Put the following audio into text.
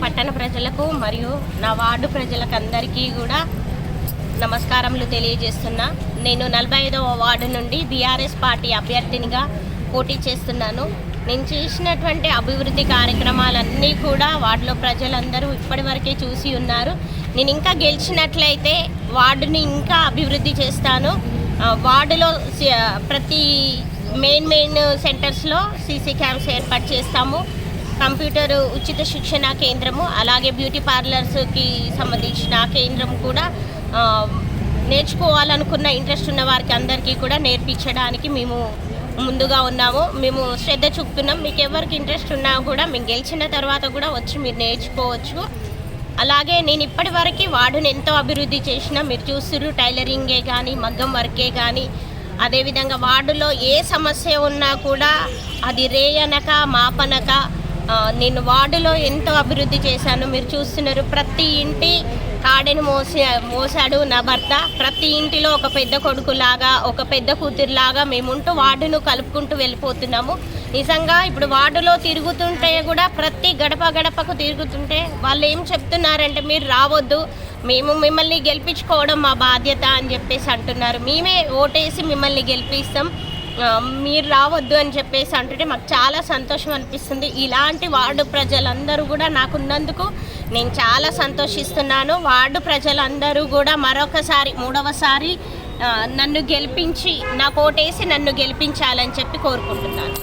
పట్టణ ప్రజలకు మరియు నా వార్డు ప్రజలకు అందరికీ కూడా నమస్కారములు తెలియజేస్తున్నా. నేను 45వ వార్డు నుండి బీఆర్ఎస్ పార్టీ అభ్యర్థినిగా పోటీ చేస్తున్నాను. నేను చేసినటువంటి అభివృద్ధి కార్యక్రమాలన్నీ కూడా వార్డులో ప్రజలందరూ ఇప్పటివరకే చూసి ఉన్నారు. నేను ఇంకా గెలిచినట్లయితే వార్డుని ఇంకా అభివృద్ధి చేస్తాను. వార్డులో ప్రతి మెయిన్ సెంటర్స్లో సీసీ క్యామ్స్ ఏర్పాటు చేస్తాము. కంప్యూటర్ ఉచిత శిక్షణ కేంద్రము, అలాగే బ్యూటీ పార్లర్స్కి సంబంధించిన కేంద్రం కూడా నేర్చుకోవాలనుకున్న ఇంట్రెస్ట్ ఉన్న వారికి అందరికీ కూడా నేర్పించడానికి మేము ముందుగా ఉన్నాము. మేము శ్రద్ధ చూపుతున్నాం. మీకు ఎవరికి ఇంట్రెస్ట్ ఉన్నా కూడా మేము గెలిచిన తర్వాత కూడా వచ్చి మీరు నేర్చుకోవచ్చు. అలాగే నేను ఇప్పటి వరకు వార్డుని ఎంతో అభివృద్ధి చేసినా మీరు చూస్తున్నారు. టైలరింగే కానీ, మగ్గం వర్కే కానీ, అదేవిధంగా వార్డులో ఏ సమస్య ఉన్నా కూడా అది రేయనక మాపనక నేను వార్డులో ఎంతో అభివృద్ధి చేశాను. మీరు చూస్తున్నారు. ప్రతి ఇంటి కాడని మోసాడు నా భర్త. ప్రతి ఇంటిలో ఒక పెద్ద కొడుకులాగా, ఒక పెద్ద కూతురులాగా మేముంటూ వార్డును కలుపుకుంటూ వెళ్ళిపోతున్నాము. నిజంగా ఇప్పుడు వార్డులో తిరుగుతుంటే కూడా ప్రతి గడపకు తిరుగుతుంటే వాళ్ళు ఏం చెప్తున్నారంటే, మీరు రావద్దు, మేము మిమ్మల్ని గెలిపించుకోవడం మా బాధ్యత అని చెప్పేసి అంటున్నారు. మేమే ఓటేసి మిమ్మల్ని గెలిపిస్తాం, మీరు రావద్దు అని చెప్పేసి అంటుంటే మాకు చాలా సంతోషం అనిపిస్తుంది. ఇలాంటి వార్డు ప్రజలందరూ కూడా నాకున్నందుకు నేను చాలా సంతోషిస్తున్నాను. వార్డు ప్రజలందరూ కూడా మరొకసారి 3వసారి నన్ను గెలిపించి, నాకు ఓటేసి నన్ను గెలిపించాలని చెప్పి కోరుకుంటున్నాను.